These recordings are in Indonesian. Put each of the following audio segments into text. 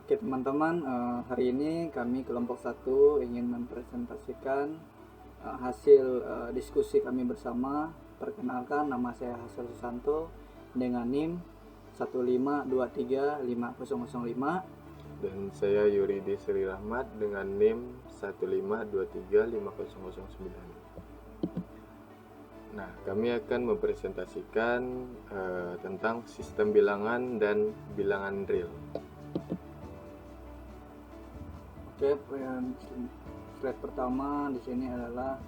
Oke teman-teman, hari ini kami kelompok 1 ingin mempresentasikan hasil diskusi kami bersama. Perkenalkan, nama saya Hasan Susanto dengan NIM 152350005. Dan saya Yuridi Sri Rahmat dengan NIM 152350009. Nah, kami akan mempresentasikan tentang sistem bilangan dan bilangan real. Oke, slide pertama di sini adalah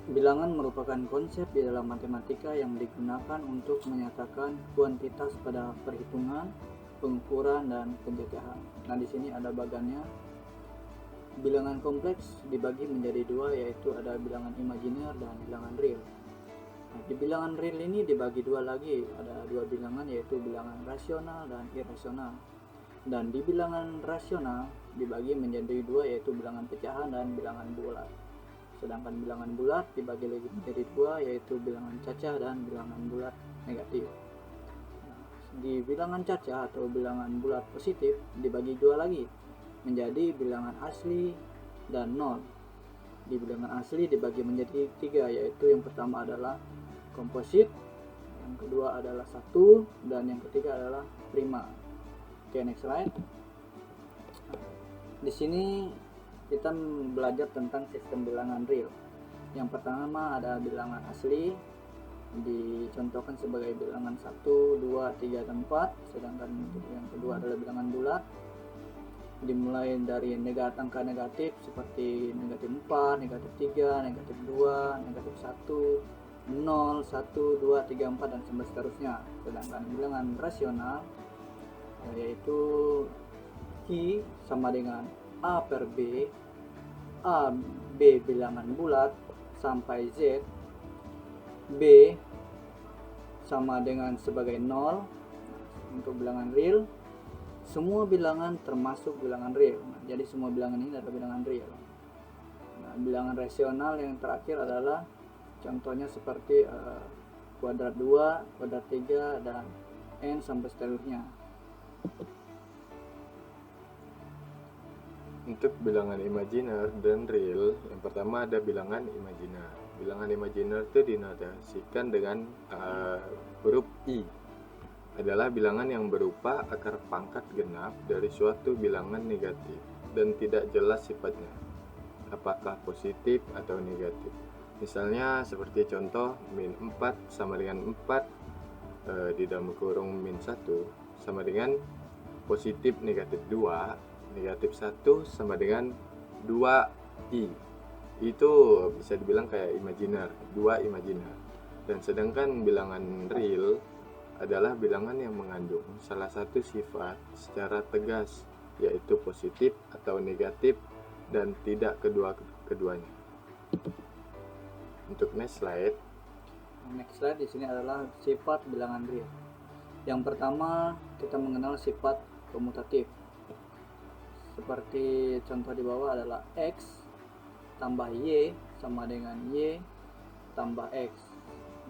bilangan merupakan konsep di dalam matematika yang digunakan untuk menyatakan kuantitas pada perhitungan, pengukuran, dan penjajahan. Nah, di sini ada bagannya. Bilangan kompleks dibagi menjadi dua, yaitu ada bilangan imajiner dan bilangan real. Nah, di bilangan real ini dibagi dua lagi, ada dua bilangan, yaitu bilangan rasional dan irasional. Dan di bilangan rasional dibagi menjadi dua, yaitu bilangan pecahan dan bilangan bulat. Sedangkan bilangan bulat dibagi lagi menjadi dua, yaitu bilangan cacah dan bilangan bulat negatif. Nah, di bilangan cacah atau bilangan bulat positif dibagi dua lagi menjadi bilangan asli dan nol. Di bilangan asli dibagi menjadi tiga, yaitu yang pertama adalah komposit, yang kedua adalah satu, dan yang ketiga adalah prima. Oke, next slide. Di sini kita belajar tentang sistem bilangan real. Yang pertama ada bilangan asli, dicontohkan sebagai bilangan 1, 2, 3, dan 4. Sedangkan untuk yang kedua adalah bilangan bulat, dimulai dari angka negatif seperti negatif 4, negatif 3, negatif 2, negatif 1, 0, 1, 2, 3, 4, dan sampai seterusnya. Sedangkan bilangan rasional yaitu Q sama dengan A per B, A B bilangan bulat sampai Z, B sama dengan sebagai 0. Untuk bilangan real, semua bilangan termasuk bilangan real. Nah, jadi semua bilangan ini adalah bilangan real. Nah, bilangan rasional yang terakhir adalah contohnya seperti kuadrat 2, kuadrat 3, dan n sampai seterusnya. Untuk bilangan imajiner dan real, yang pertama ada bilangan imajiner. Bilangan imajiner itu dinotasikan dengan huruf I. Adalah bilangan yang berupa akar pangkat genap dari suatu bilangan negatif dan tidak jelas sifatnya, apakah positif atau negatif. Misalnya seperti contoh min 4 sama dengan 4 di dalam kurung min 1 sama dengan positif negatif 2, negatif 1 sama dengan 2i. Itu bisa dibilang kayak imajiner, 2 imajiner. Dan sedangkan bilangan real adalah bilangan yang mengandung salah satu sifat secara tegas, yaitu positif atau negatif dan tidak keduanya. Untuk next slide di sini adalah sifat bilangan real. Yang pertama kita mengenal sifat komutatif. Seperti contoh di bawah adalah X tambah Y sama dengan Y tambah X.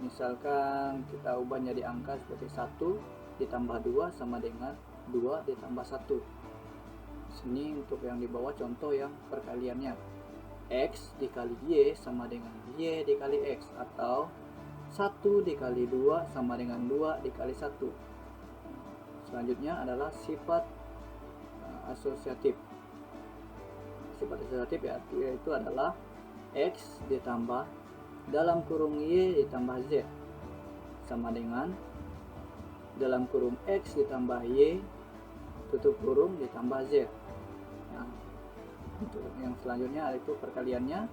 Misalkan kita ubah jadi angka seperti 1 ditambah 2 sama dengan 2 ditambah 1. Sini untuk yang di bawah contoh yang perkaliannya. X dikali Y sama dengan Y dikali X, atau 1 dikali 2 sama dengan 2 dikali 1. Selanjutnya adalah sifat asosiatif. Sifat asosiatif yaitu adalah X ditambah dalam kurung Y ditambah Z sama dengan dalam kurung X ditambah Y tutup kurung ditambah Z. Nah, untuk yang selanjutnya itu perkaliannya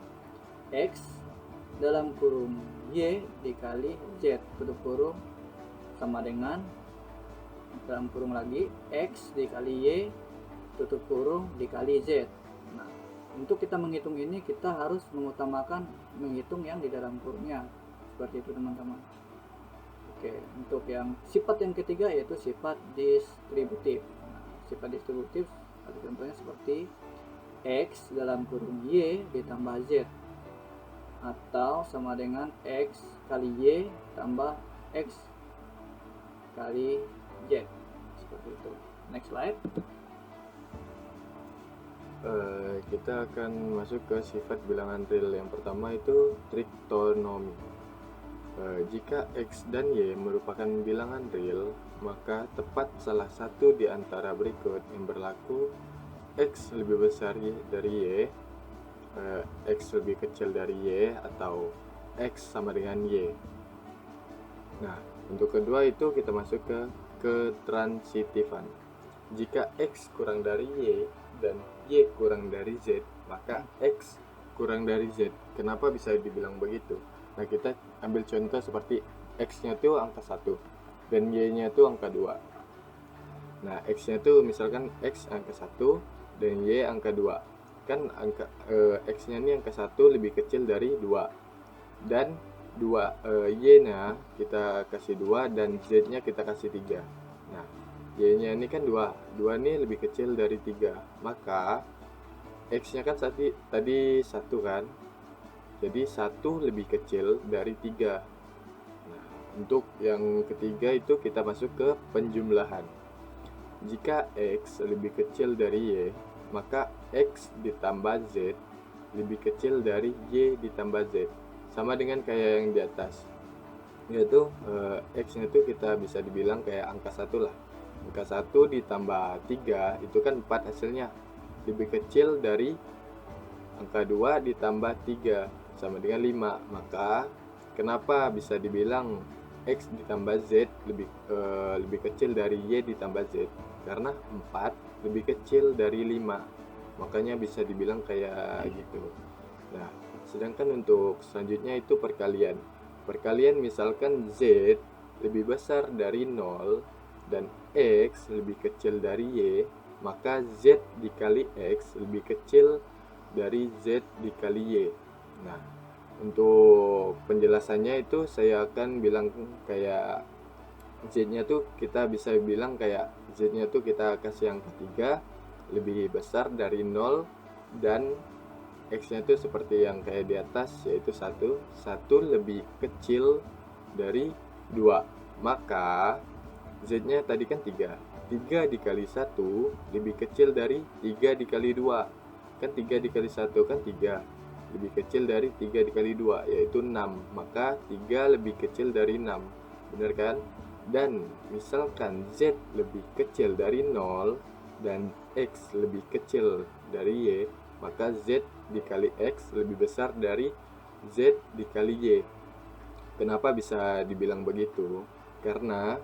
X dalam kurung Y dikali Z tutup kurung sama dengan dalam kurung lagi X dikali Y tutup kurung dikali Z. Nah, untuk kita menghitung ini kita harus mengutamakan menghitung yang di dalam kurungnya. Seperti itu teman-teman. Oke, untuk yang sifat yang ketiga yaitu sifat distributif. Nah, sifat distributif ada contohnya seperti X dalam kurung Y ditambah Z, atau sama dengan X kali Y tambah X kali Z. Seperti itu. Next slide. Kita akan masuk ke sifat bilangan real. Yang pertama itu triktonomi. Jika X dan Y merupakan bilangan real, maka tepat salah satu di antara berikut yang berlaku: X lebih besar dari Y, X lebih kecil dari Y, atau X sama dengan Y. Nah, untuk kedua itu kita masuk ke ketransitifan. Jika X kurang dari Y dan Y kurang dari Z, maka X kurang dari Z. Kenapa bisa dibilang begitu? Nah, kita ambil contoh seperti X-nya tuh angka 1 dan Y-nya tuh angka 2. Nah, X-nya tuh misalkan X angka 1 dan Y angka 2. Kan angka X-nya ini angka 1 lebih kecil dari 2. Dan Y-nya kita kasih 2 dan Z-nya kita kasih 3. Nah, Y-nya ini kan 2 ini lebih kecil dari 3. Maka X-nya kan tadi 1 kan. Jadi 1 lebih kecil dari 3. Nah, untuk yang ketiga itu kita masuk ke penjumlahan. Jika X lebih kecil dari Y, maka X ditambah Z lebih kecil dari Y ditambah Z. Sama dengan kayak yang di atas, yaitu X-nya itu kita bisa dibilang kayak angka 1 lah. Angka 1 ditambah 3 itu kan 4 hasilnya, lebih kecil dari angka 2 ditambah 3 sama dengan 5. Maka kenapa bisa dibilang X ditambah Z lebih kecil dari Y ditambah Z? Karena 4 lebih kecil dari 5. Makanya bisa dibilang kayak gitu. Nah, sedangkan untuk selanjutnya itu perkalian. Perkalian misalkan Z lebih besar dari 0 dan X lebih kecil dari Y, maka Z dikali X lebih kecil dari Z dikali Y. Nah, untuk penjelasannya itu saya akan bilang kayak Z-nya tuh kita bisa bilang kayak Z-nya tuh kita kasih angka 3 lebih besar dari 0 dan X-nya tuh seperti yang kayak di atas, yaitu 1 lebih kecil dari 2. Maka Z-nya tadi kan 3 dikali 1 lebih kecil dari 3 dikali 2. Kan 3 dikali 1 kan 3, lebih kecil dari 3 dikali 2 yaitu 6. Maka 3 lebih kecil dari 6. Benar kan? Dan misalkan Z lebih kecil dari 0 dan X lebih kecil dari Y, maka Z dikali X lebih besar dari Z dikali Y. Kenapa bisa dibilang begitu? Karena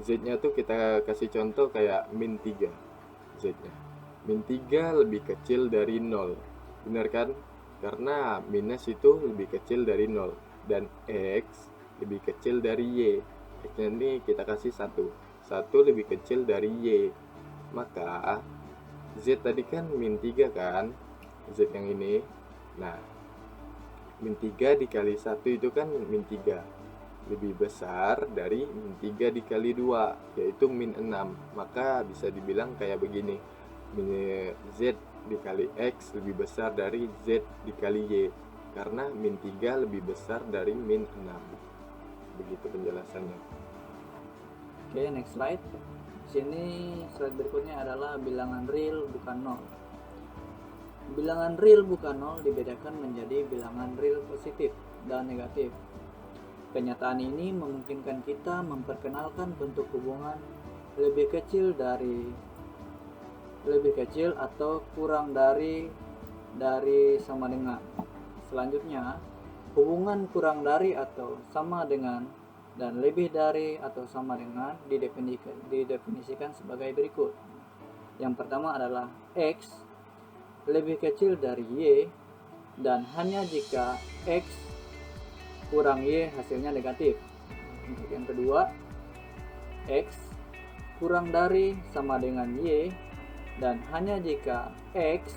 Z-nya tuh kita kasih contoh kayak min 3. Z-nya min 3 lebih kecil dari 0. Benar kan? Karena minus itu lebih kecil dari 0 dan X lebih kecil dari Y. X-nya ini kita kasih 1 lebih kecil dari Y. Maka Z tadi kan min 3 kan, Z yang ini. Nah, min 3 dikali 1 itu kan min 3 lebih besar dari min 3 dikali 2 yaitu min 6. Maka bisa dibilang kayak begini, Z dikali X lebih besar dari Z dikali Y, karena min 3 lebih besar dari min 6. Begitu penjelasannya. Oke, next slide. Sini slide berikutnya adalah bilangan real bukan nol. Bilangan real bukan nol dibedakan menjadi bilangan real positif dan negatif. Kenyataan ini memungkinkan kita memperkenalkan bentuk hubungan lebih kecil atau kurang dari sama dengan. Selanjutnya, hubungan kurang dari atau sama dengan dan lebih dari atau sama dengan didefinisikan sebagai berikut. Yang pertama adalah X lebih kecil dari Y dan hanya jika X kurang Y hasilnya negatif. Untuk yang kedua, X kurang dari sama dengan Y dan hanya jika X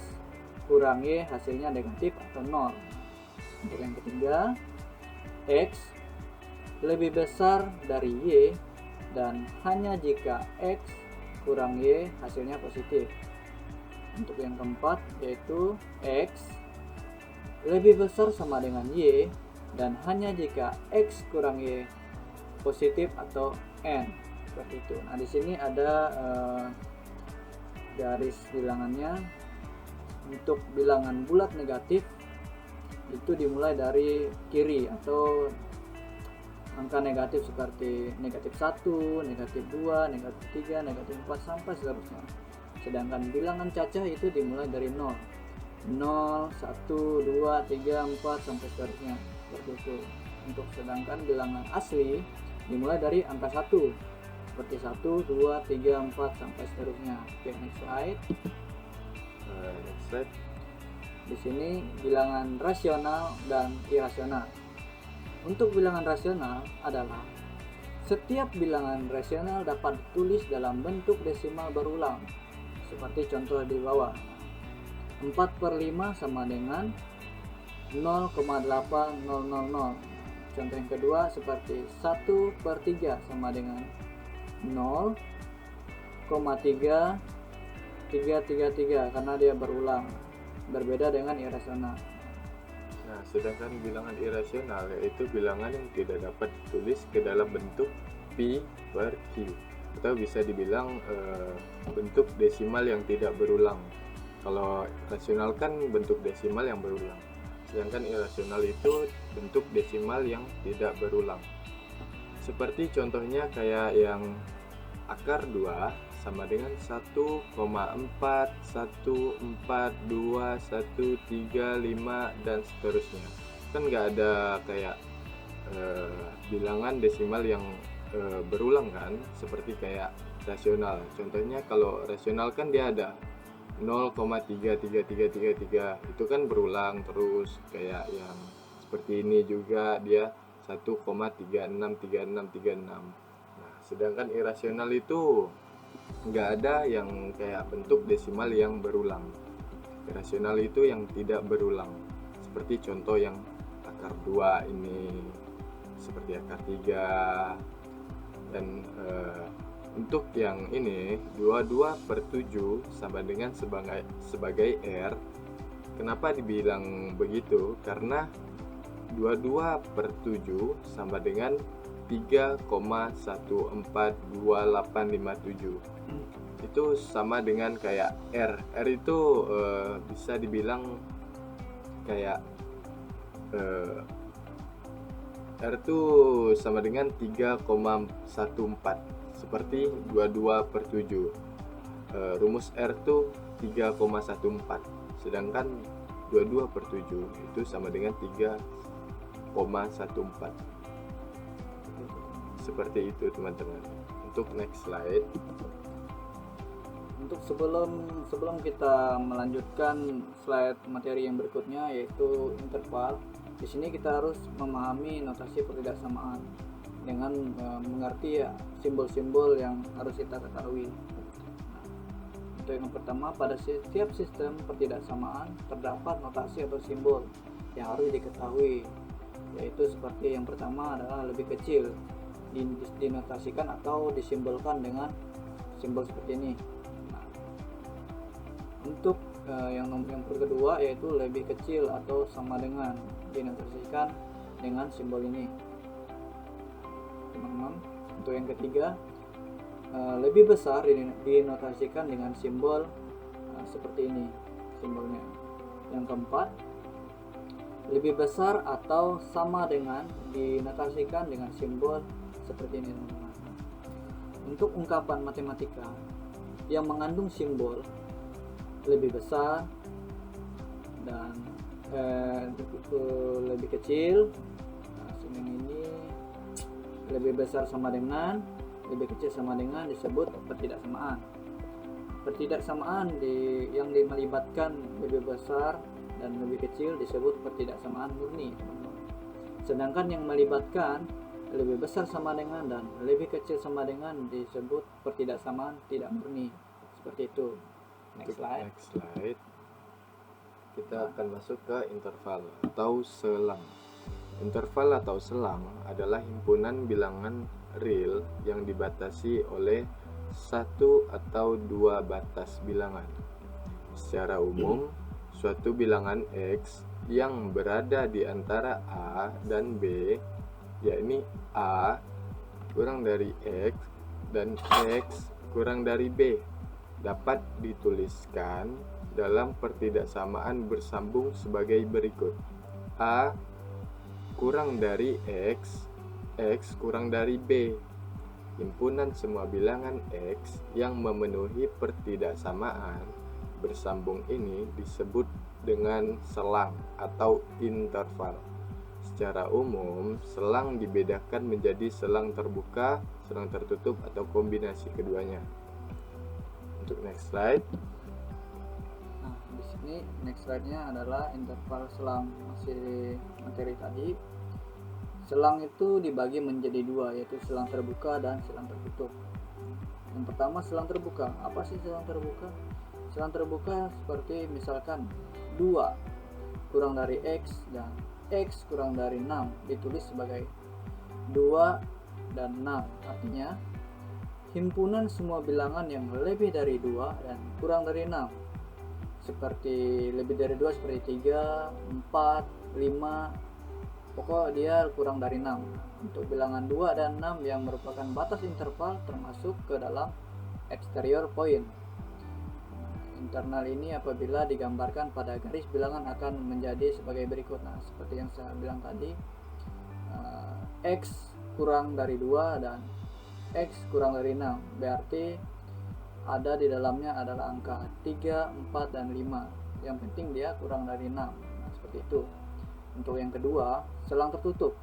kurang Y hasilnya negatif atau 0. Untuk yang ketiga, X lebih besar dari Y dan hanya jika X kurang Y hasilnya positif. Untuk yang keempat yaitu X lebih besar sama dengan Y dan hanya jika X kurang Y positif atau N, seperti itu. Nah, di sini ada garis bilangannya. Untuk bilangan bulat negatif itu dimulai dari kiri atau angka negatif seperti negatif 1, negatif 2, negatif 3, negatif 4 sampai seterusnya. Sedangkan bilangan cacah itu dimulai dari 0, 0, 1, 2, 3, 4 sampai seterusnya. Seperti itu. Untuk sedangkan bilangan asli dimulai dari angka 1 seperti 1, 2, 3, 4 sampai seterusnya. Oke, next slide. Next slide. Di sini bilangan rasional dan irasional. Untuk bilangan rasional adalah setiap bilangan rasional dapat ditulis dalam bentuk desimal berulang. Seperti contoh di bawah. 4/5 sama dengan 0,8000. Contoh yang kedua seperti 1/3 sama dengan 0,3333 karena dia berulang. Berbeda dengan irasional. Nah, sedangkan bilangan irasional yaitu bilangan yang tidak dapat ditulis ke dalam bentuk pi per q, atau bisa dibilang bentuk desimal yang tidak berulang. Kalau rasional kan bentuk desimal yang berulang, sedangkan irasional itu bentuk desimal yang tidak berulang. Seperti contohnya kayak yang akar 2 sama dengan 1,4, 1,42, 1,35 dan seterusnya. Kan nggak ada kayak bilangan desimal yang berulang kan, seperti kayak rasional. Contohnya kalau rasional kan dia ada 0,33333, itu kan berulang terus. Kayak yang seperti ini juga dia 1,363636. Nah, sedangkan irasional itu nggak ada yang kayak bentuk desimal yang berulang. Irasional itu yang tidak berulang, seperti contoh yang akar 2 ini, seperti akar 3. Dan untuk yang ini 22/7 sama dengan sebagai R. Kenapa dibilang begitu? Karena 22/7 sama dengan 3,142857. Itu sama dengan kayak R. R itu bisa dibilang kayak R itu sama dengan 3,14, seperti 22/7. Rumus R itu 3,14, sedangkan 22/7 itu sama dengan 3,14. Seperti itu teman-teman. Untuk next slide. Untuk sebelum kita melanjutkan slide materi yang berikutnya, yaitu interval. Di sini kita harus memahami notasi pertidaksamaan dengan mengerti ya simbol-simbol yang harus kita ketahui. Untuk yang pertama, pada setiap sistem pertidaksamaan terdapat notasi atau simbol yang harus diketahui, yaitu seperti yang pertama adalah lebih kecil, dinotasikan atau disimbolkan dengan simbol seperti ini. Nah, untuk yang kedua yaitu lebih kecil atau sama dengan, dinotasikan dengan simbol ini, teman-teman. Untuk yang ketiga, lebih besar dinotasikan dengan simbol seperti ini simbolnya. Yang keempat, lebih besar atau sama dengan dinotasikan dengan simbol seperti ini, teman-teman. Untuk ungkapan matematika yang mengandung simbol lebih besar dan lebih kecil, nah, yang ini lebih besar sama dengan, lebih kecil sama dengan disebut pertidaksamaan. Pertidaksamaan yang melibatkan lebih besar dan lebih kecil disebut pertidaksamaan murni, teman-teman. Sedangkan yang melibatkan lebih besar sama dengan dan lebih kecil sama dengan disebut pertidaksamaan tidak murni. Seperti itu. Next slide. Kita akan masuk ke interval atau selang. Interval atau selang adalah himpunan bilangan real yang dibatasi oleh satu atau dua batas bilangan. Secara umum, suatu bilangan X yang berada di antara A dan B, yakni A kurang dari X dan X kurang dari B. dapat dituliskan dalam pertidaksamaan bersambung sebagai berikut. A kurang dari X, X kurang dari B. Himpunan semua bilangan X yang memenuhi pertidaksamaan bersambung ini disebut dengan selang atau interval. Secara umum, selang dibedakan menjadi selang terbuka, selang tertutup, atau kombinasi keduanya. Untuk next slide. Nah, di sini next slide-nya adalah interval selang, masih materi tadi. Selang itu dibagi menjadi dua, yaitu selang terbuka dan selang tertutup. Yang pertama, selang terbuka. Apa sih selang terbuka? Selang terbuka seperti misalkan 2 kurang dari X dan X kurang dari 6 ditulis sebagai 2 dan 6. Artinya himpunan semua bilangan yang lebih dari 2 dan kurang dari 6. Seperti lebih dari 2 seperti 3, 4, 5, pokok dia kurang dari 6. Untuk bilangan 2 dan 6 yang merupakan batas interval termasuk ke dalam exterior point. Internal ini apabila digambarkan pada garis bilangan akan menjadi sebagai berikut. Nah, seperti yang saya bilang tadi, X kurang dari 2 dan X kurang dari 6, berarti ada di dalamnya adalah angka 3, 4, dan 5. Yang penting dia kurang dari 6. Nah, seperti itu. Untuk yang kedua, selang tertutup.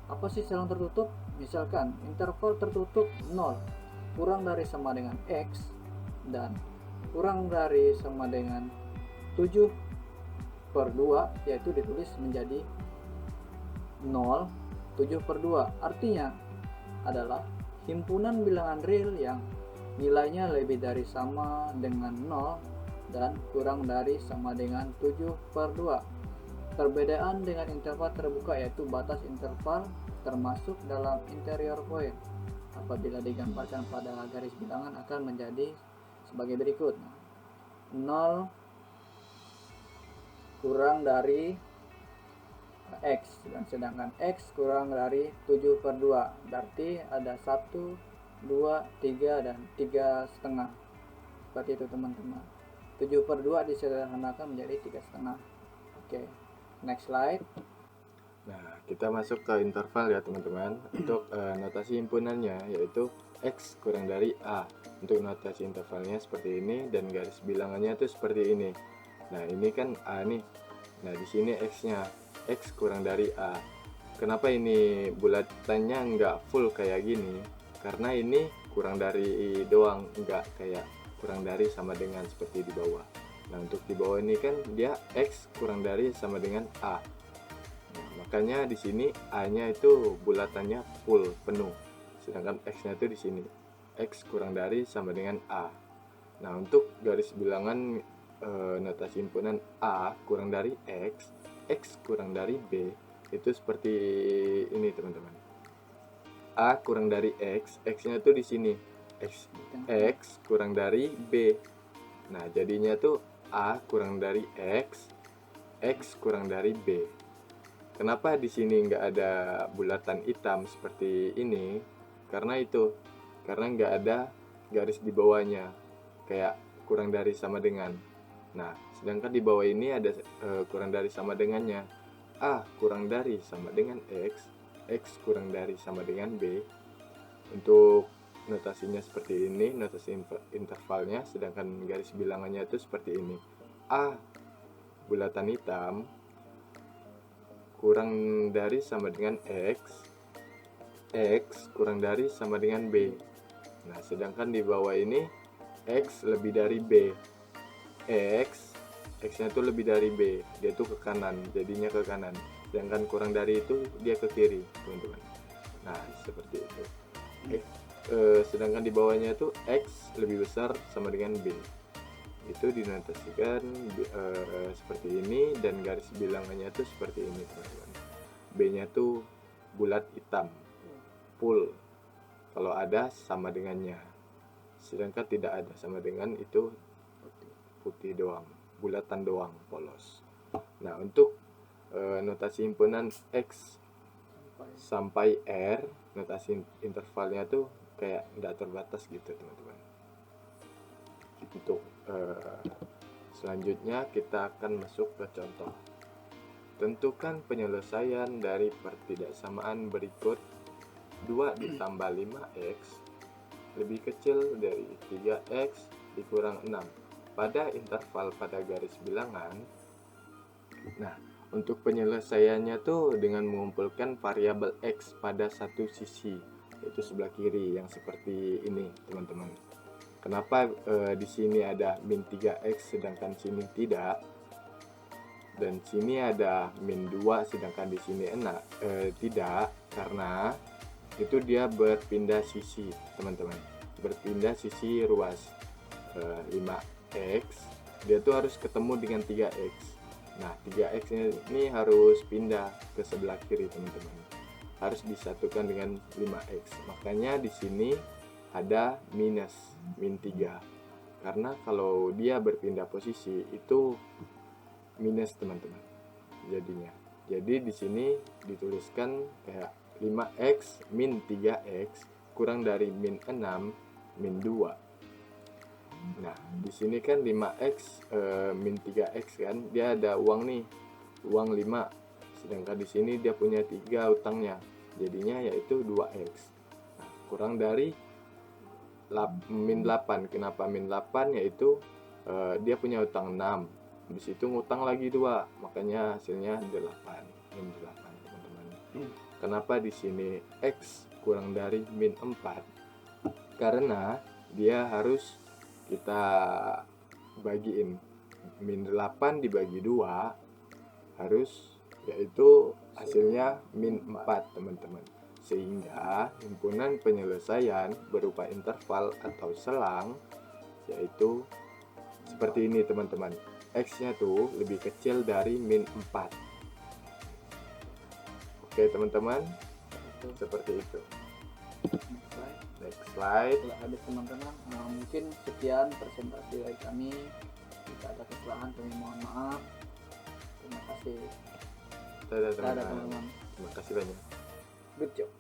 Apa sih selang tertutup? Misalkan interval tertutup 0 kurang dari sama dengan X dan kurang dari sama dengan 7/2, yaitu ditulis menjadi 0, 7/2. Artinya adalah himpunan bilangan real yang nilainya lebih dari sama dengan 0 dan kurang dari sama dengan 7/2. Perbedaan dengan interval terbuka yaitu batas interval termasuk dalam interior point. Apabila digambarkan pada garis bilangan akan menjadi sebagai berikut. 0 kurang dari X dan sedangkan X kurang dari 7/2, berarti ada 1, 2, 3 dan 3,5. Seperti itu teman-teman. 7/2 disederhanakan menjadi 3,5. Oke, next slide. Nah, kita masuk ke interval ya teman-teman. Untuk notasi himpunannya yaitu X kurang dari A. Untuk notasi intervalnya seperti ini dan garis bilangannya itu seperti ini. Nah, ini kan A nih. Nah, di sini X-nya. X kurang dari A. Kenapa ini bulatannya nggak full kayak gini? Karena ini kurang dari doang, nggak kayak kurang dari sama dengan seperti di bawah. Nah, untuk di bawah ini kan dia X kurang dari sama dengan A. Nah, makanya di sini A-nya itu bulatannya full penuh, sedangkan X-nya itu di sini X kurang dari sama dengan A. Nah, untuk garis bilangan notasi himpunan A kurang dari X, X kurang dari B itu seperti ini teman-teman. A kurang dari X, X-nya tuh di sini X kurang dari B. Nah, jadinya tuh A kurang dari X, X kurang dari B. Kenapa di sini nggak ada bulatan hitam seperti ini? Karena nggak ada garis di bawahnya, kayak kurang dari sama dengan. Nah, sedangkan di bawah ini ada kurang dari sama dengannya. A kurang dari sama dengan X, X kurang dari sama dengan B. Untuk notasinya seperti ini, notasi intervalnya, sedangkan garis bilangannya itu seperti ini. A bulatan hitam kurang dari sama dengan X, X kurang dari sama dengan B. Nah, sedangkan di bawah ini X lebih dari B. X-nya itu lebih dari B, dia tuh ke kanan, jadinya ke kanan. Sedangkan kurang dari itu dia ke kiri, teman-teman. Nah, seperti itu. Sedangkan di bawahnya itu X lebih besar sama dengan B. Itu dinotasikan seperti ini dan garis bilangannya itu seperti ini, teman-teman. B-nya tuh bulat hitam, full. Kalau ada sama dengannya. Sedangkan tidak ada sama dengan itu putih doang, bulatan doang, polos. Nah, untuk notasi himpunan X sampai R, notasi intervalnya tuh kayak nggak terbatas gitu teman-teman. Untuk selanjutnya kita akan masuk ke contoh. Tentukan penyelesaian dari pertidaksamaan berikut. 2 ditambah 5x lebih kecil dari 3x dikurang 6 pada interval pada garis bilangan. Nah, untuk penyelesaiannya tuh dengan mengumpulkan variabel x pada satu sisi, yaitu sebelah kiri yang seperti ini, teman-teman. Kenapa di sini ada min 3x sedangkan sini tidak? Dan sini ada min 2 sedangkan di sini tidak, karena itu dia berpindah sisi, teman-teman. Berpindah sisi ruas 5x, dia tuh harus ketemu dengan 3x. Nah, 3x ini harus pindah ke sebelah kiri, teman-teman. Harus disatukan dengan 5x. Makanya di sini ada minus, min 3. Karena kalau dia berpindah posisi itu minus, teman-teman. Jadinya. Jadi di sini dituliskan kayak 5x min 3x kurang dari min 6 min 2. Nah, di sini kan 5x min 3x kan, dia ada uang nih, uang 5. Sedangkan di sini dia punya 3 utangnya. Jadinya yaitu 2x. Nah, kurang dari min 8. Kenapa min 8? Yaitu dia punya utang 6. Di situ ngutang lagi 2. Makanya hasilnya 8. Min 8, teman-teman. Kenapa di sini x kurang dari min 4? Karena dia harus kita bagiin. Min 8 dibagi 2 harus, yaitu hasilnya min 4, teman-teman. Sehingga himpunan penyelesaian berupa interval atau selang yaitu seperti ini, teman-teman. X-nya tuh lebih kecil dari min 4. Oke, teman-teman, seperti itu. Next slide. Setelah habis, teman-teman, mungkin sekian presentasi dari kami. Jika ada kesalahan kami mohon maaf. Terima kasih. Dadah, Dadah, teman-teman. teman-teman. Terima kasih banyak. Good job.